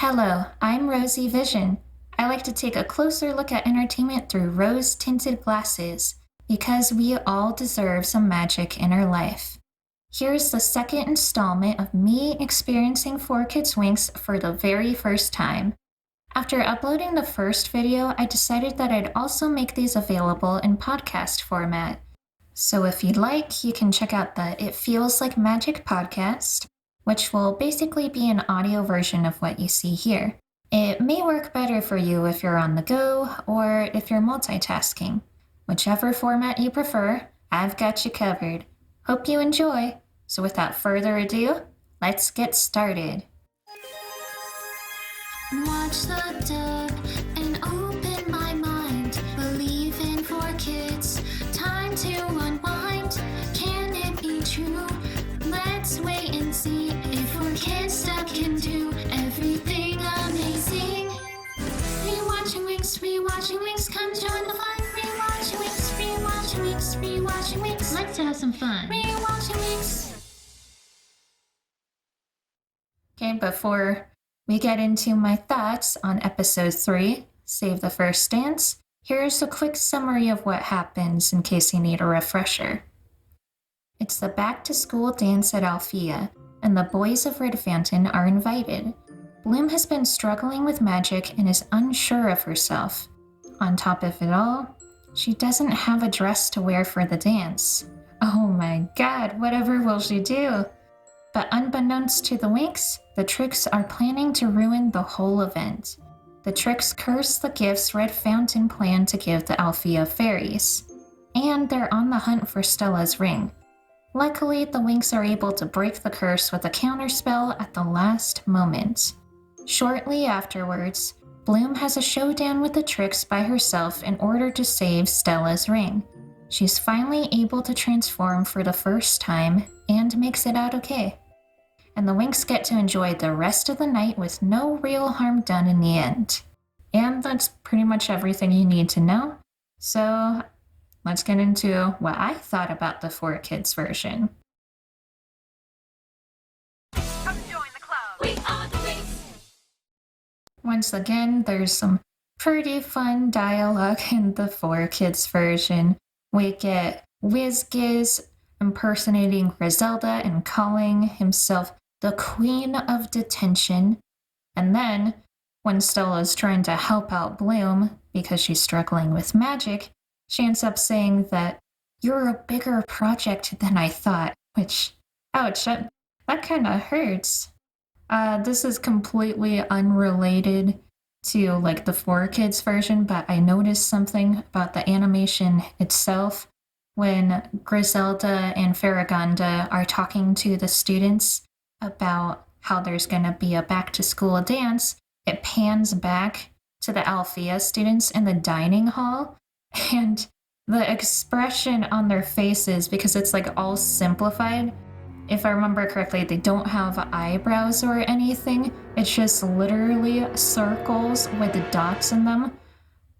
Hello, I'm Rosie Vision. I like to take a closer look at entertainment through rose-tinted glasses because we all deserve some magic in our life. Here's the second installment of me experiencing 4Kids Winx for the very first time. After uploading the first video, I decided that I'd also make these available in podcast format. So if you'd like, you can check out the It Feels Like Magic podcast, which will basically be an audio version of what you see here. It may work better for you if you're on the go or if you're multitasking. Whichever format you prefer, I've got you covered. Hope you enjoy. So without further ado, let's get started. Watch the dub and open my mind. Believe in 4Kids. Time to unwind. Can it be true? Let's wait and see if 4Kids stuff can do everything amazing. Rewatching Winx, come join the fun. Rewatching Winx. Let's have some fun. Rewatching Winx. Okay, before we get into my thoughts on episode 3, Save the First Dance, here's a quick summary of what happens in case you need a refresher. It's the back-to-school dance at Alfea, and the boys of Red Fountain are invited. Bloom has been struggling with magic and is unsure of herself. On top of it all, she doesn't have a dress to wear for the dance. Oh my god, whatever will she do? But unbeknownst to the Winx, the Trix are planning to ruin the whole event. The Trix curse the gifts Red Fountain planned to give the Alfea fairies. And they're on the hunt for Stella's ring. Luckily, the Winx are able to break the curse with a counterspell at the last moment. Shortly afterwards, Bloom has a showdown with the Trix by herself in order to save Stella's ring. She's finally able to transform for the first time and makes it out okay. And the Winx get to enjoy the rest of the night with no real harm done in the end. And that's pretty much everything you need to know. So let's get into what I thought about the 4Kids version. Come join the club. We are the Winx. Once again, there's some pretty fun dialogue in the 4Kids version. We get WizGiz impersonating Griselda and calling himself the Queen of Detention. And then, when Stella's trying to help out Bloom because she's struggling with magic, she ends up saying that you're a bigger project than I thought, which, ouch, that kind of hurts. This is completely unrelated to like the 4Kids version, but I noticed something about the animation itself when Griselda and Farragonda are talking to the students about how there's going to be a back-to-school dance. It pans back to the Alfea students in the dining hall, and the expression on their faces, because it's like all simplified, if I remember correctly, they don't have eyebrows or anything. It's just literally circles with dots in them,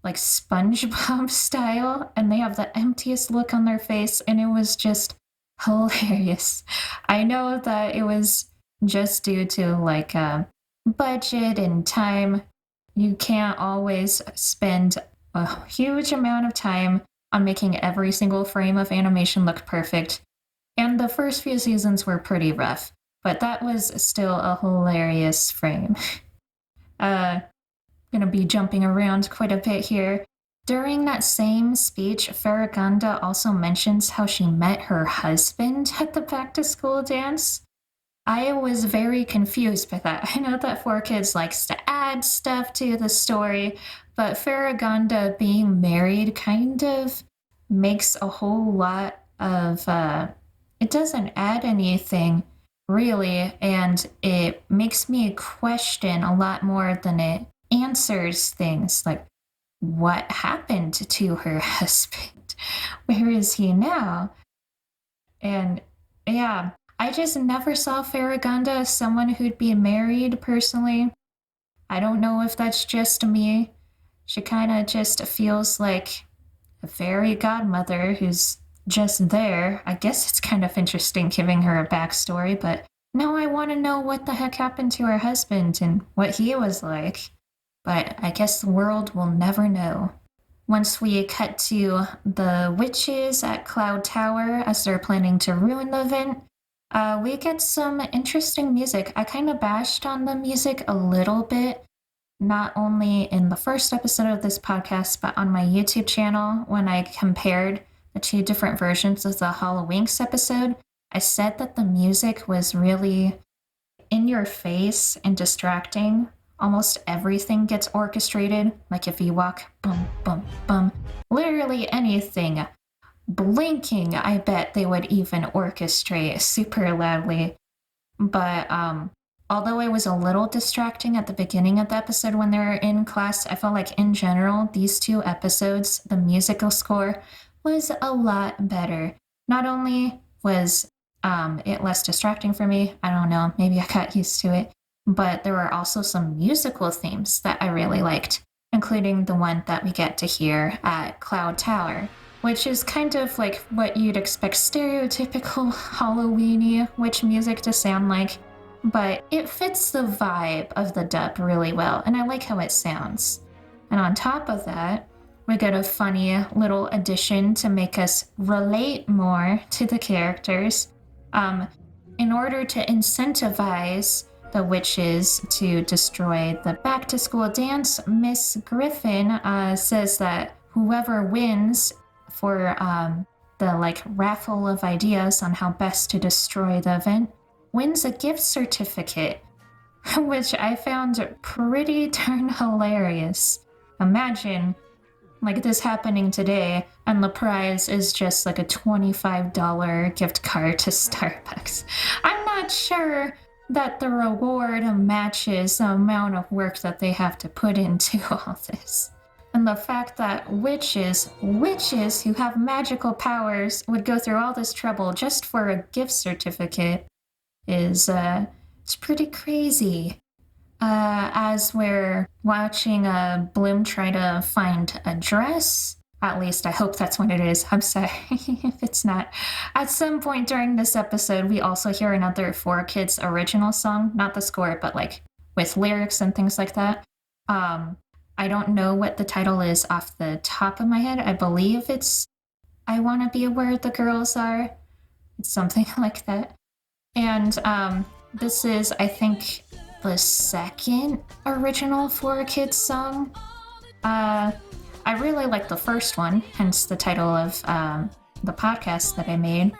like SpongeBob style, and they have the emptiest look on their face, and it was just hilarious. I know that it was just due to like budget and time. You can't always spend a huge amount of time on making every single frame of animation look perfect. And the first few seasons were pretty rough, but that was still a hilarious frame. Gonna be jumping around quite a bit here. During that same speech, Farragonda also mentions how she met her husband at the back-to-school dance. I was very confused by that. I know that 4Kids likes to add stuff to the story, but Farragonda being married kind of makes a whole lot of, it doesn't add anything really, and it makes me question a lot more than it answers things. Like, what happened to her husband? Where is he now? And yeah, I just never saw Farragonda as someone who'd be married personally. I don't know if that's just me. She kind of just feels like a fairy godmother who's just there. I guess it's kind of interesting giving her a backstory, but now I want to know what the heck happened to her husband and what he was like. But I guess the world will never know. Once we cut to the witches at Cloud Tower as they're planning to ruin the event, we get some interesting music. I kind of bashed on the music a little bit, not only in the first episode of this podcast, but on my YouTube channel when I compared the two different versions of the Winx episode. I said that the music was really in your face and distracting. Almost everything gets orchestrated. Like if you walk, bum, bum, bum. Literally anything. Blinking, I bet they would even orchestrate super loudly. But although it was a little distracting at the beginning of the episode when they were in class, I felt like in general, these two episodes, the musical score was a lot better. Not only was it less distracting for me, I don't know, maybe I got used to it, but there were also some musical themes that I really liked, including the one that we get to hear at Cloud Tower, which is kind of like what you'd expect stereotypical Halloweeny witch music to sound like, but it fits the vibe of the dub really well, and I like how it sounds. And on top of that, we get a funny little addition to make us relate more to the characters. In order to incentivize the witches to destroy the back-to-school dance, Miss Griffin says that whoever wins for the raffle of ideas on how best to destroy the event wins a gift certificate, which I found pretty darn hilarious. Imagine this happening today, and the prize is just like a $25 gift card to Starbucks. I'm not sure that the reward matches the amount of work that they have to put into all this. And the fact that witches who have magical powers would go through all this trouble just for a gift certificate is it's pretty crazy. As we're watching Bloom try to find a dress, at least I hope that's what it is. I'm sorry if it's not. At some point during this episode, we also hear another 4Kids original song, not the score, but with lyrics and things like that. I don't know what the title is off the top of my head. I believe it's I Wanna Be Where the Girls Are. It's something like that. And this is, I think, the second original 4Kids song. I really like the first one, hence the title of the podcast that I made.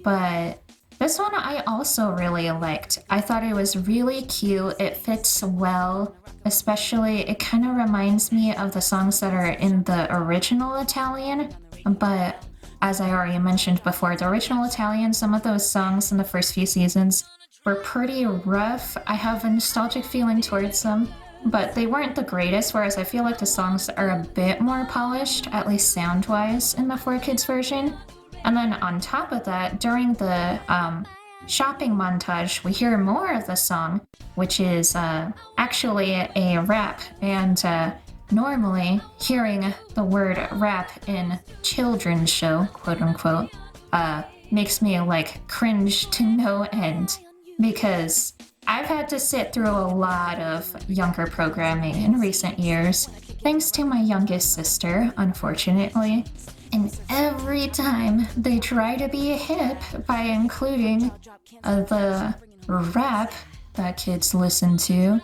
But this one I also really liked. I thought it was really cute. It fits well. Especially, it kind of reminds me of the songs that are in the original Italian. But as I already mentioned before, the original Italian, some of those songs in the first few seasons were pretty rough. I have a nostalgic feeling towards them, but they weren't the greatest, whereas I feel like the songs are a bit more polished, at least sound-wise, in the 4Kids version. And then on top of that, during the shopping montage, we hear more of the song, which is actually a rap. And normally, hearing the word rap in children's show, quote-unquote, makes me cringe to no end. Because I've had to sit through a lot of younger programming in recent years, thanks to my youngest sister, unfortunately. And every time they try to be hip by including the rap that kids listen to,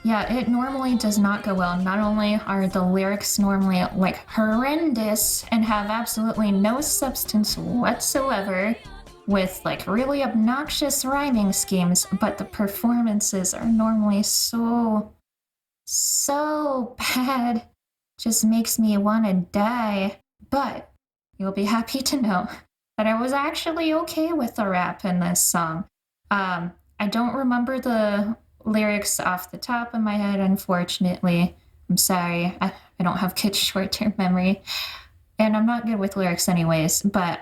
it normally does not go well. Not only are the lyrics normally horrendous and have absolutely no substance whatsoever, with really obnoxious rhyming schemes, but the performances are normally so bad. Just makes me want to die. But you'll be happy to know that I was actually okay with the rap in this song. I don't remember the lyrics off the top of my head, unfortunately. I'm sorry, I don't have good short-term memory, and I'm not good with lyrics anyways, but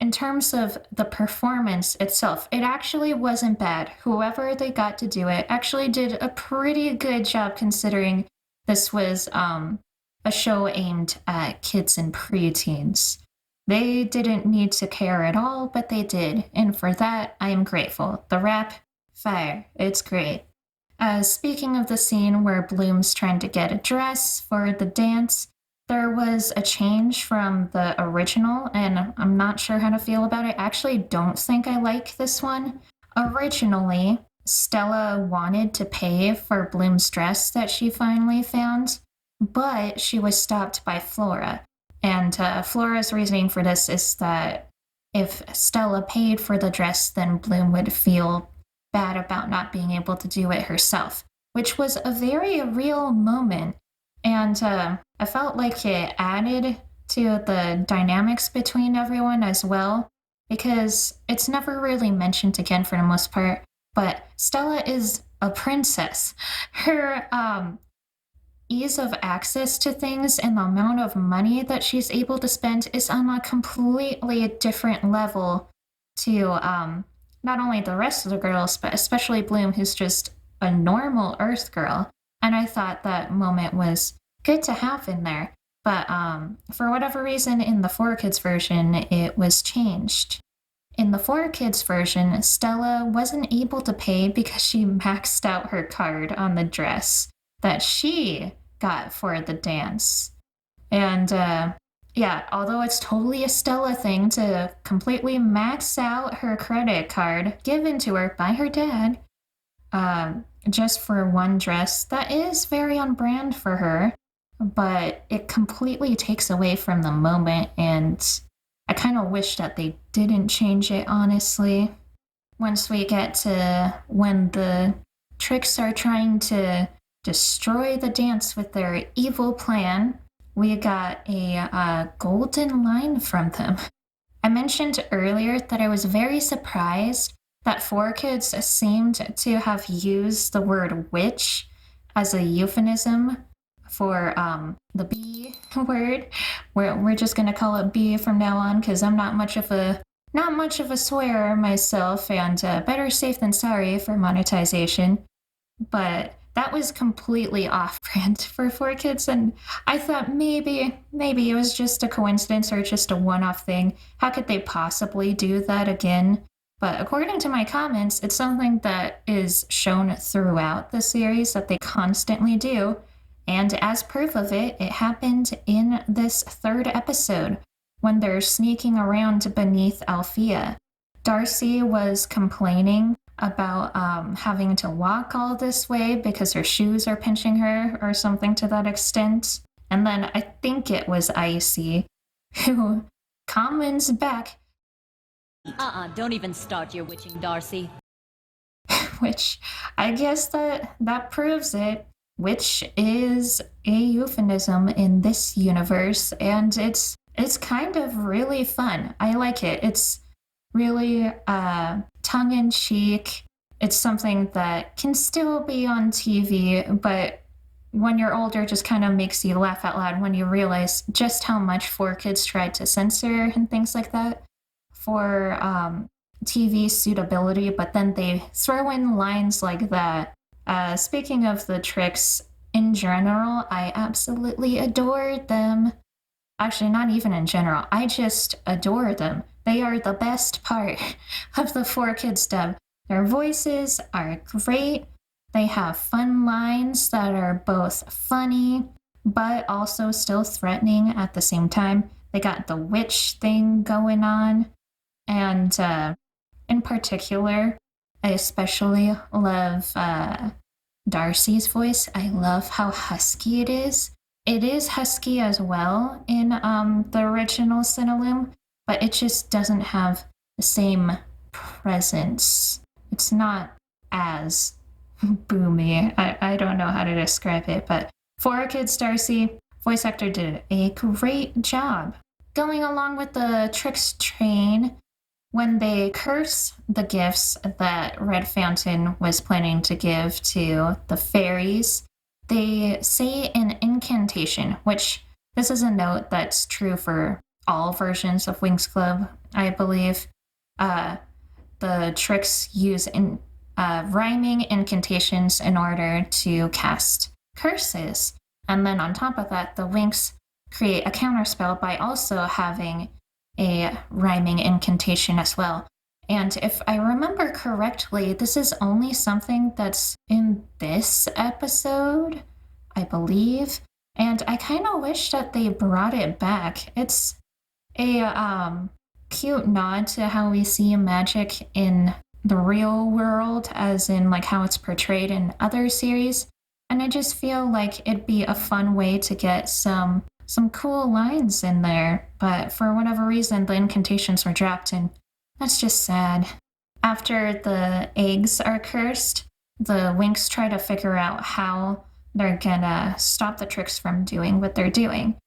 in terms of the performance itself, it actually wasn't bad. Whoever they got to do it actually did a pretty good job, considering this was a show aimed at kids and preteens. They didn't need to care at all, but they did, and for that, I am grateful. The rap, fire. It's great. Speaking of the scene where Bloom's trying to get a dress for the dance, there was a change from the original, and I'm not sure how to feel about it. I actually don't think I like this one. Originally, Stella wanted to pay for Bloom's dress that she finally found, but she was stopped by Flora. And Flora's reasoning for this is that if Stella paid for the dress, then Bloom would feel bad about not being able to do it herself, which was a very real moment. And I felt like it added to the dynamics between everyone as well, because it's never really mentioned again for the most part. But Stella is a princess. Her ease of access to things and the amount of money that she's able to spend is on a completely different level to not only the rest of the girls, but especially Bloom, who's just a normal Earth girl. And I thought that moment was good to have in there. But for whatever reason, in the 4Kids version, it was changed. In the 4Kids version, Stella wasn't able to pay because she maxed out her card on the dress that she got for the dance. And yeah, although it's totally a Stella thing to completely max out her credit card given to her by her dad just for one dress, that is very on brand for her, but it completely takes away from the moment, and I kind of wish that they didn't change it, honestly. Once we get to when the Trix are trying to destroy the dance with their evil plan, we got a golden line from them. I mentioned earlier that I was very surprised that 4Kids seemed to have used the word witch as a euphemism for the B word. We're just gonna call it B from now on, because I'm not much of a swearer myself, and better safe than sorry for monetization. But that was completely off-brand for 4Kids, and I thought maybe it was just a coincidence or just a one-off thing. How could they possibly do that again? But according to my comments, it's something that is shown throughout the series that they constantly do. And as proof of it, it happened in this third episode when they're sneaking around beneath Alfea. Darcy was complaining about having to walk all this way because her shoes are pinching her or something to that extent. And then I think it was Icy who comments back, Don't even start your witching, Darcy. which I guess that proves it, which is a euphemism in this universe, and it's kind of really fun. I like it. It's really tongue-in-cheek. It's something that can still be on TV, but when you're older, just kind of makes you laugh out loud when you realize just how much 4Kids tried to censor and things like that for TV suitability, but then they throw in lines like that. Speaking of the Trix in general, I absolutely adored them. Actually, not even in general. I just adore them. They are the best part of the 4Kids dub. Their voices are great. They have fun lines that are both funny, but also still threatening at the same time. They got the witch thing going on. And in particular, I especially love Darcy's voice. I love how husky it is. It is husky as well in the original Cinelume, but it just doesn't have the same presence. It's not as boomy. I don't know how to describe it, but 4Kids Darcy, voice actor did a great job. Going along with the Trix train, when they curse the gifts that Red Fountain was planning to give to the fairies, they say an incantation, which this is a note that's true for all versions of Winx Club, I believe. The Trix use rhyming incantations in order to cast curses. And then on top of that, the Winx create a counterspell by also having a rhyming incantation as well. And if I remember correctly, this is only something that's in this episode, I believe. And I kind of wish that they brought it back. It's a cute nod to how we see magic in the real world, as in like how it's portrayed in other series. And I just feel like it'd be a fun way to get some cool lines in there. But for whatever reason, the incantations were dropped, and that's just sad. After the eggs are cursed, the Winx try to figure out how they're gonna stop the Trix from doing what they're doing.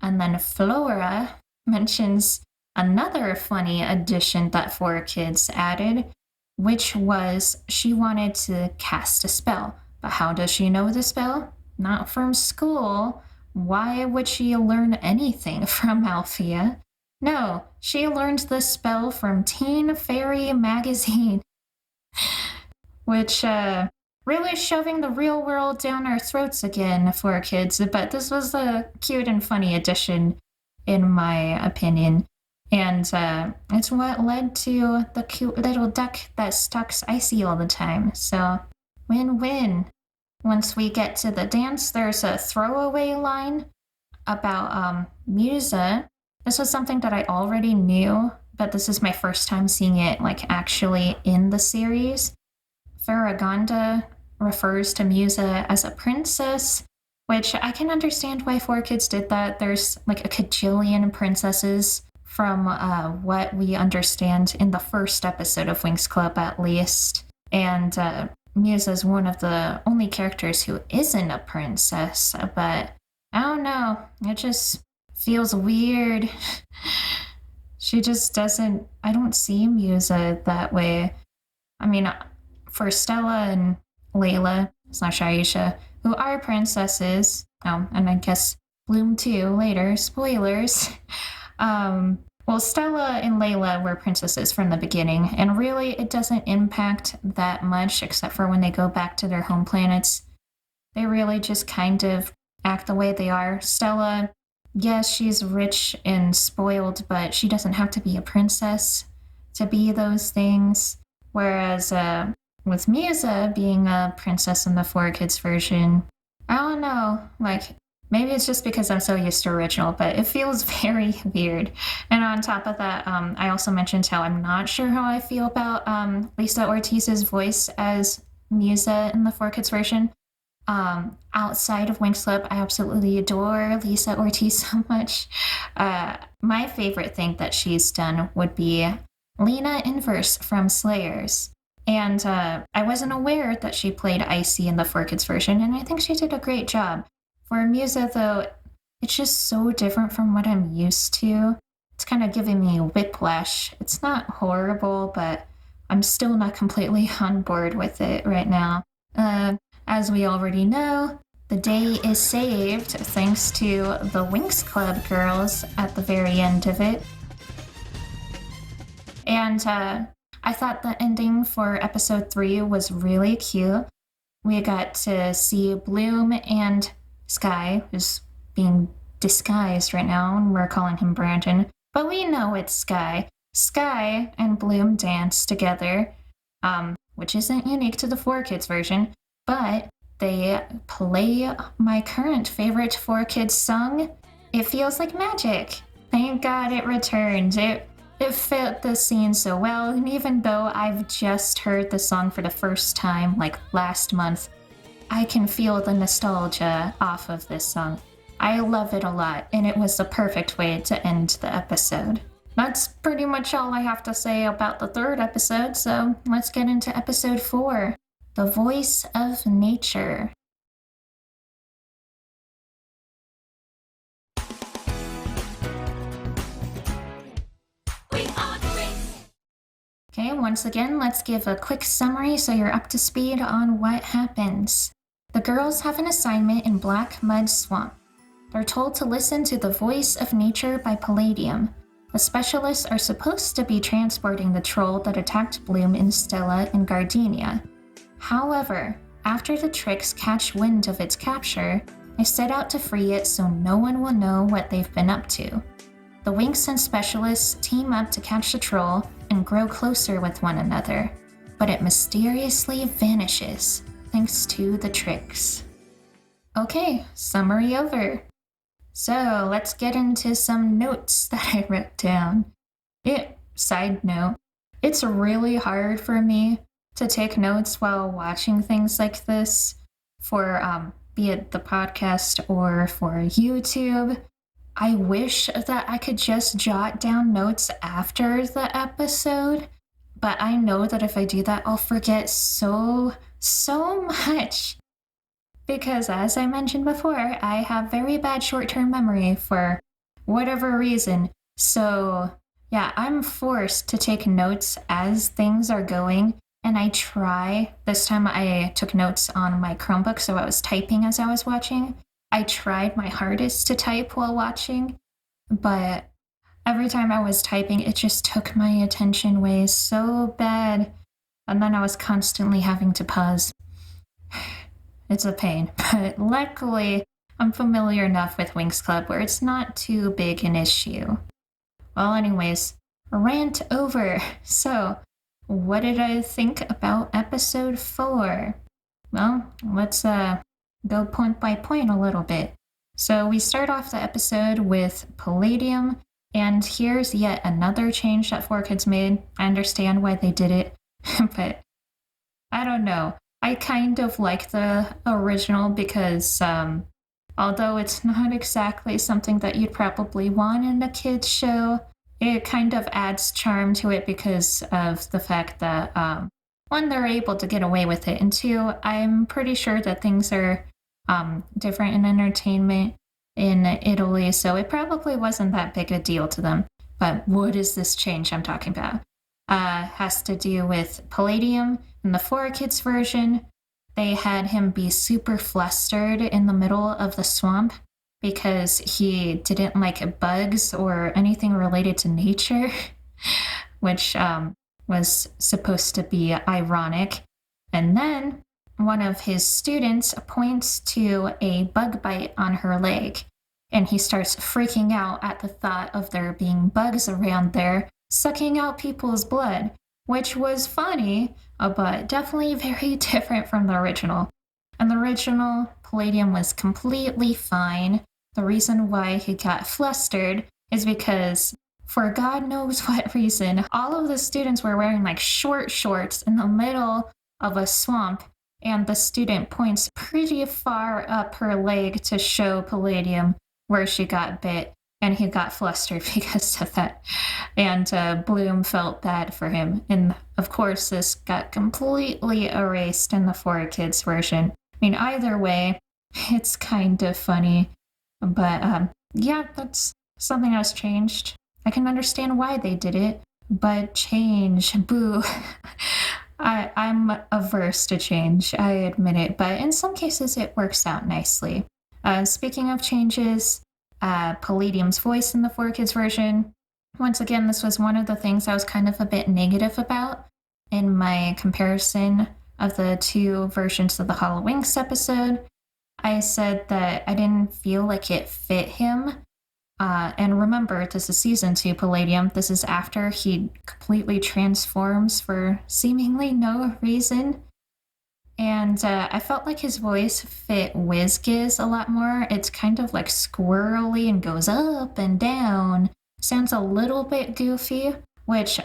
And then Flora mentions another funny addition that 4Kids added, which was she wanted to cast a spell. But how does she know the spell? Not from school. Why would she learn anything from Alfea? No, she learned the spell from Teen Fairy magazine, which really shoving the real world down our throats again, 4Kids. But this was a cute and funny addition, in my opinion. And it's what led to the cute little duck that stalks Icy all the time. So, win-win. Once we get to the dance, there's a throwaway line about Musa. This was something that I already knew, but this is my first time seeing it like actually in the series. Farragonda refers to Musa as a princess, which I can understand why 4Kids did that. There's like a cajillion princesses from what we understand in the first episode of Winx Club, at least. And Musa is one of the only characters who isn't a princess, but I don't know. It just feels weird. She just doesn't, I don't see Musa that way. I mean, for Stella and Layla / Aisha, who are princesses, and I guess Bloom too later, spoilers. Well, Stella and Layla were princesses from the beginning, and really it doesn't impact that much, except for when they go back to their home planets. They really just kind of act the way they are. Stella, yes, she's rich and spoiled, but she doesn't have to be a princess to be those things. Whereas with Musa being a princess in the 4Kids version, I don't know, like, maybe it's just because I'm so used to original, but it feels very weird. And on top of that, I also mentioned how I'm not sure how I feel about Lisa Ortiz's voice as Musa in the 4Kids version. Outside of Winx Club, I absolutely adore Lisa Ortiz so much. My favorite thing that she's done would be Lena Inverse from Slayers. And I wasn't aware that she played Icy in the 4Kids version, and I think she did a great job. For Musa, though, it's just so different from what I'm used to. It's kind of giving me whiplash. It's not horrible, but I'm still not completely on board with it right now. As we already know, the day is saved thanks to the Winx Club girls at the very end of it. And I thought the ending for episode 3 was really cute. We got to see Bloom and Sky, who's being disguised right now, and we're calling him Brandon, but we know it's Sky. Sky and Bloom dance together, which isn't unique to the 4Kids version, but they play my current favorite 4Kids song, It Feels Like Magic. Thank God it returned. It fit the scene so well, and even though I've just heard the song for the first time, like last month, I can feel the nostalgia off of this song. I love it a lot, and it was the perfect way to end the episode. That's pretty much all I have to say about the third episode, so let's get into episode 4, The Voice of Nature. Okay, once again, let's give a quick summary so you're up to speed on what happens. The girls have an assignment in Black Mud Swamp. They're told to listen to The Voice of Nature by Palladium. The specialists are supposed to be transporting the troll that attacked Bloom and Stella in Gardenia. However, after the Trix catch wind of its capture, they set out to free it so no one will know what they've been up to. the Winx and Specialists team up to catch the troll and grow closer with one another, but it mysteriously vanishes thanks to the Trix. Okay, summary over. So let's get into some notes that I wrote down. Side note, it's really hard for me to take notes while watching things like this for be it the podcast or for YouTube. I wish that I could just jot down notes after the episode, but I know that if I do that, I'll forget so much. Because as I mentioned before, I have very bad short-term memory for whatever reason. So yeah, I'm forced to take notes as things are going. And I try, this time I took notes on my Chromebook, so I was typing as I was watching. I tried my hardest to type while watching, but every time I was typing, it just took my attention away so bad. And then I was constantly having to pause. It's a pain, but luckily I'm familiar enough with Winx Club where it's not too big an issue. Well, anyways, rant over. So, what did I think about episode 4? Well, let's go point by point a little bit. So we start off the episode with Palladium, and here's yet another change that 4Kids made. I understand why they did it, but I don't know. I kind of like the original because although it's not exactly something that you'd probably want in a kid's show, it kind of adds charm to it because of the fact that, one, they're able to get away with it, and two, I'm pretty sure that things are different in entertainment in Italy, so it probably wasn't that big a deal to them. But what is this change I'm talking about? Has to do with Palladium. In the 4Kids version, they had him be super flustered in the middle of the swamp because he didn't like bugs or anything related to nature, which was supposed to be ironic. And then one of his students points to a bug bite on her leg, and he starts freaking out at the thought of there being bugs around there sucking out people's blood, which was funny, but definitely very different from the original. In the original, Palladium was completely fine. The reason why he got flustered is because, for God knows what reason, all of the students were wearing like short shorts in the middle of a swamp, and the student points pretty far up her leg to show Palladium where she got bit, and he got flustered because of that. And Bloom felt bad for him. And of course, this got completely erased in the 4Kids version. I mean, either way, it's kind of funny. But yeah, that's something that was changed. I can understand why they did it, but change, boo. I'm averse to change, I admit it, but in some cases it works out nicely. Speaking of changes, Palladium's voice in the 4Kids version. Once again, this was one of the things I was kind of a bit negative about in my comparison of the two versions of the Hollow Winx episode. I said that I didn't feel like it fit him. And remember, this is season 2 Palladium. This is after he completely transforms for seemingly no reason. And I felt like his voice fit WizGiz a lot more. It's kind of like squirrely and goes up and down. Sounds a little bit goofy, which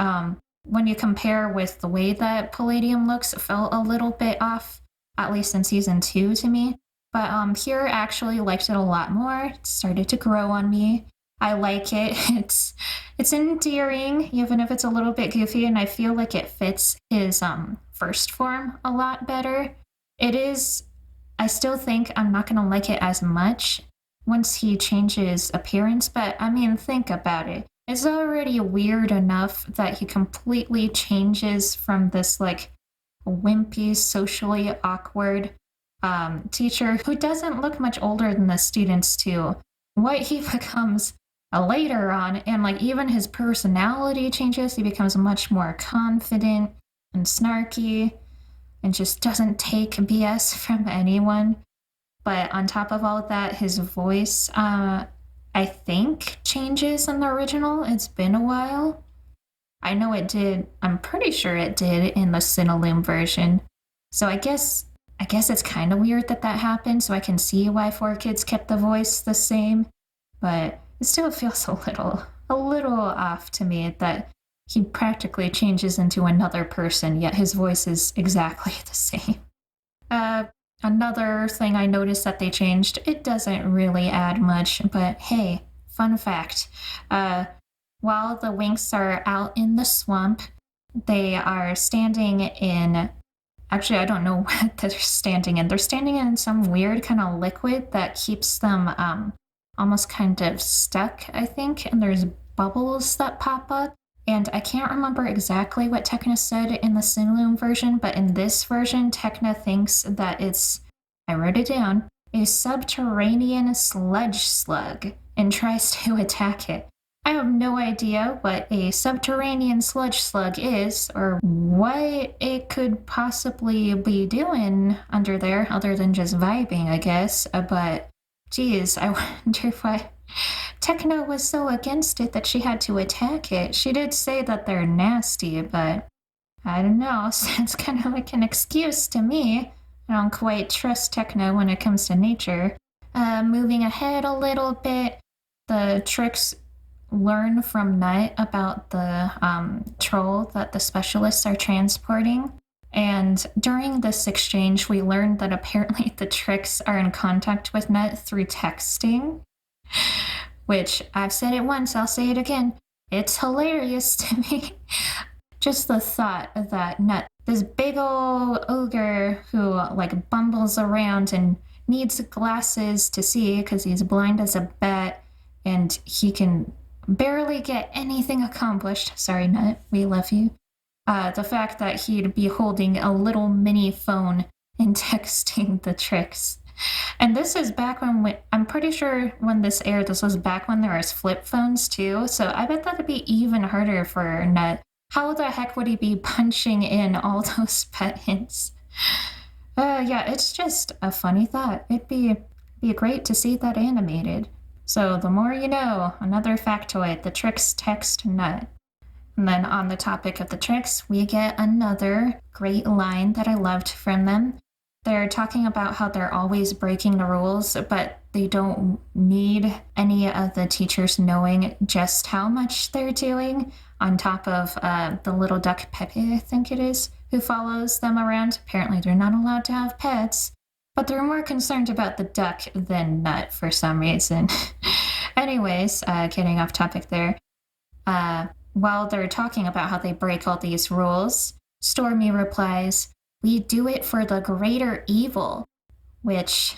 when you compare with the way that Palladium looks, it felt a little bit off, at least in season 2 to me. But here I actually liked it a lot more. It started to grow on me. I like it. It's endearing, even if it's a little bit goofy, and I feel like it fits his first form a lot better. It is, I still think I'm not going to like it as much once he changes appearance, but I mean, think about it. It's already weird enough that he completely changes from this like wimpy, socially awkward teacher who doesn't look much older than the students to what he becomes later on, and like even his personality changes. He becomes much more confident and snarky and just doesn't take BS from anyone. But on top of all of that, his voice I think, changes in the original. It's been a while. I know it did. I'm pretty sure it did in the Cinelume version. So I guess it's kind of weird that happened. So I can see why 4Kids kept the voice the same, but it still feels a little off to me that he practically changes into another person, yet his voice is exactly the same. Another thing I noticed that they changed, it doesn't really add much, but hey, fun fact. While the Winx are out in the swamp, they are standing in... Actually, I don't know what they're standing in. They're standing in some weird kind of liquid that keeps them almost kind of stuck, I think, and there's bubbles that pop up. And I can't remember exactly what Tekna said in the Cinelume version, but in this version, Tekna thinks that it's, I wrote it down, a subterranean sludge slug, and tries to attack it. I have no idea what a subterranean sludge slug is, or what it could possibly be doing under there, other than just vibing, I guess, but geez, I wonder why Tekna was so against it that she had to attack it. She did say that they're nasty, but I don't know. Sounds kind of like an excuse to me. I don't quite trust Tekna when it comes to nature. Moving ahead a little bit, the Trix learn from Nut about the troll that the specialists are transporting. And during this exchange, we learned that apparently the Trix are in contact with Nut through texting. Which, I've said it once, I'll say it again. It's hilarious to me. Just the thought that Nut, this big old ogre who like bumbles around and needs glasses to see because he's blind as a bat and he can barely get anything accomplished. Sorry, Nut, we love you. The fact that he'd be holding a little mini phone and texting the Trix. And this is back when, I'm pretty sure when this aired, this was back when there was flip phones too, so I bet that'd be even harder for Nut. How the heck would he be punching in all those buttons? Yeah, it's just a funny thought. It'd be great to see that animated. So the more you know, another factoid, the Trix text Nut. And then on the topic of the Trix, we get another great line that I loved from them. They're talking about how they're always breaking the rules, but they don't need any of the teachers knowing just how much they're doing, on top of the little duck Pepe, I think it is, who follows them around. Apparently they're not allowed to have pets, but they're more concerned about the duck than Nut for some reason. Anyways, getting off topic there. While they're talking about how they break all these rules, Stormy replies, "We do it for the greater evil," which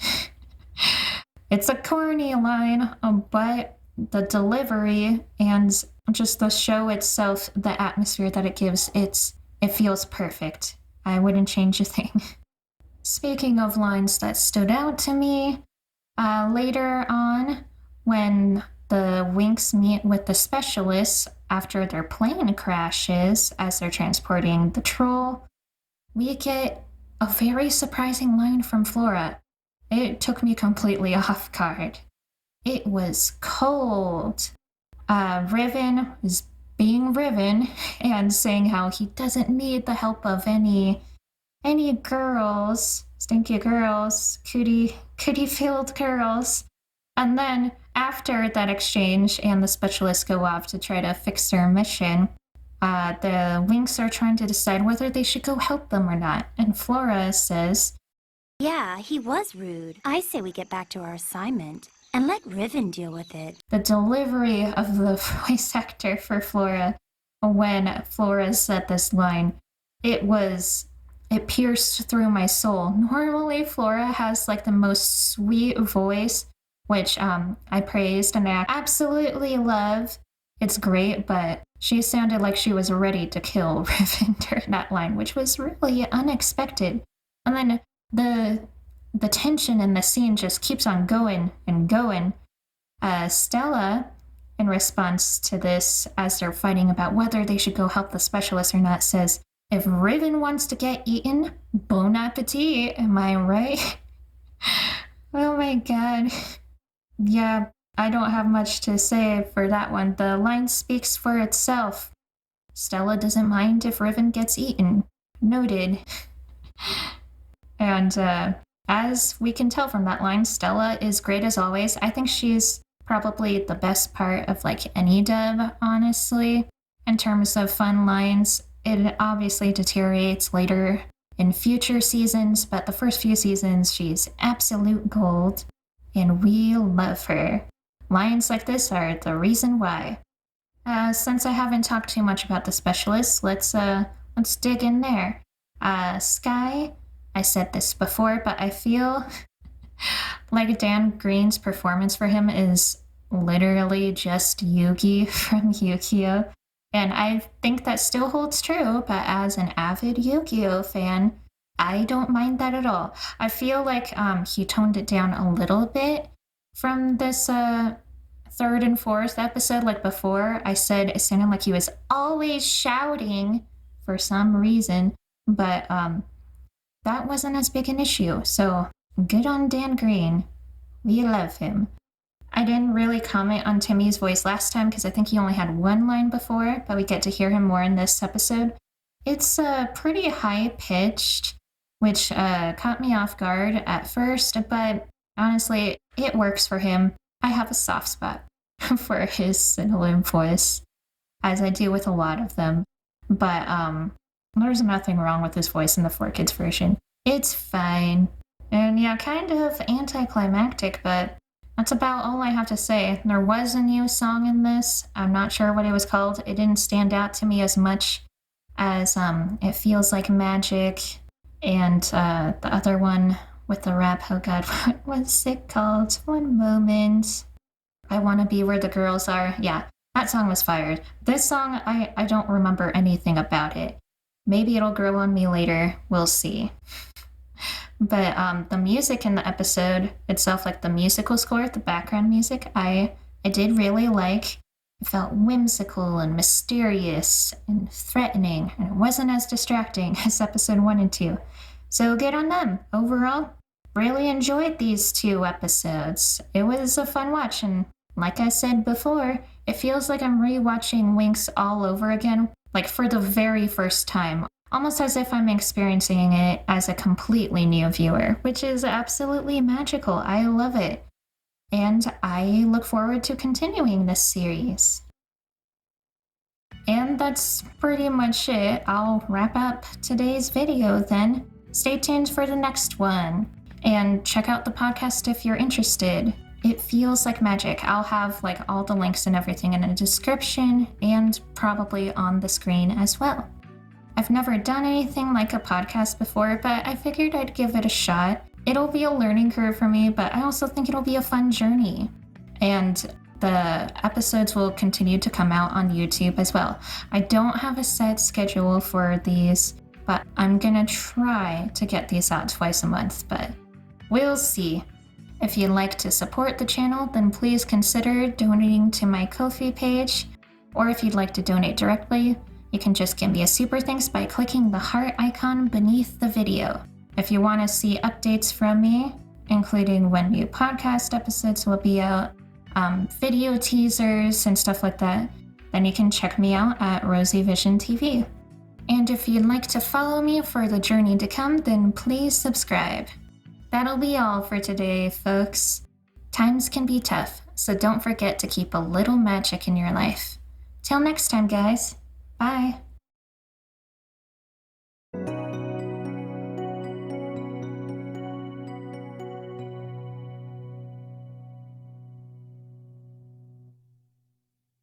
it's a corny line, but the delivery and just the show itself, the atmosphere that it gives, it feels perfect. I wouldn't change a thing. Speaking of lines that stood out to me, later on, when the Winx meet with the specialists after their plane crashes as they're transporting the troll, we get a very surprising line from Flora. It took me completely off guard. It was cold. Riven was being Riven and saying how he doesn't need the help of any girls, stinky girls, cootie-filled girls. And then after that exchange and the specialists go off to try to fix their mission, the Winx are trying to decide whether they should go help them or not. And Flora says, "Yeah, he was rude. I say we get back to our assignment and let Riven deal with it." The delivery of the voice actor for Flora when Flora said this line, it pierced through my soul. Normally Flora has like the most sweet voice, which I praised and I absolutely love. It's great, but she sounded like she was ready to kill Riven during that line, which was really unexpected. And then the tension in the scene just keeps on going and going. Stella, in response to this, as they're fighting about whether they should go help the specialist or not, says, "If Riven wants to get eaten, bon appetit, am I right?" Oh my god. Yeah, I don't have much to say for that one. The line speaks for itself. Stella doesn't mind if Riven gets eaten. Noted. And as we can tell from that line, Stella is great as always. I think she's probably the best part of like any dub, honestly. In terms of fun lines, it obviously deteriorates later in future seasons, but the first few seasons, she's absolute gold, and we love her. Lines like this are the reason why. Since I haven't talked too much about the specialists, let's dig in there. Sky, I said this before, but I feel like Dan Green's performance for him is literally just Yugi from Yu-Gi-Oh! And I think that still holds true, but as an avid Yu-Gi-Oh! Fan, I don't mind that at all. I feel like he toned it down a little bit from this third and fourth episode. Like before, I said it sounded like he was always shouting for some reason, but that wasn't as big an issue. So good on Dan Green. We love him. I didn't really comment on Timmy's voice last time because I think he only had one line before, but we get to hear him more in this episode. It's pretty high-pitched, which caught me off guard at first, but honestly, it works for him. I have a soft spot for his sibilant voice, as I do with a lot of them. But there's nothing wrong with his voice in the 4Kids version. It's fine. And yeah, kind of anticlimactic, but that's about all I have to say. There was a new song in this. I'm not sure what it was called. It didn't stand out to me as much as It Feels Like Magic and the other one with the rap. Oh god, what was it called? One moment. I Wanna Be Where the Girls Are. Yeah, that song was fired. This song, I don't remember anything about it. Maybe it'll grow on me later. We'll see. But the music in the episode itself, like the musical score, the background music, I did really like. It felt whimsical and mysterious and threatening, and it wasn't as distracting as episode 1 and 2. So good on them. Overall, really enjoyed these 2 episodes. It was a fun watch, and like I said before, it feels like I'm rewatching Winx all over again, like for the very first time. Almost as if I'm experiencing it as a completely new viewer, which is absolutely magical. I love it. And I look forward to continuing this series. And that's pretty much it. I'll wrap up today's video then. Stay tuned for the next one. And check out the podcast if you're interested. It Feels Like Magic. I'll have like all the links and everything in the description and probably on the screen as well. I've never done anything like a podcast before, but I figured I'd give it a shot. It'll be a learning curve for me, but I also think it'll be a fun journey. And the episodes will continue to come out on YouTube as well. I don't have a set schedule for these, but I'm gonna try to get these out twice a month, but we'll see. If you'd like to support the channel, then please consider donating to my Ko-fi page, or if you'd like to donate directly, you can just give me a super thanks by clicking the heart icon beneath the video. If you want to see updates from me, including when new podcast episodes will be out, video teasers and stuff like that, then you can check me out at Rosie Vision TV. And if you'd like to follow me for the journey to come, then please subscribe. That'll be all for today, folks. Times can be tough, so don't forget to keep a little magic in your life. Till next time, guys. Bye.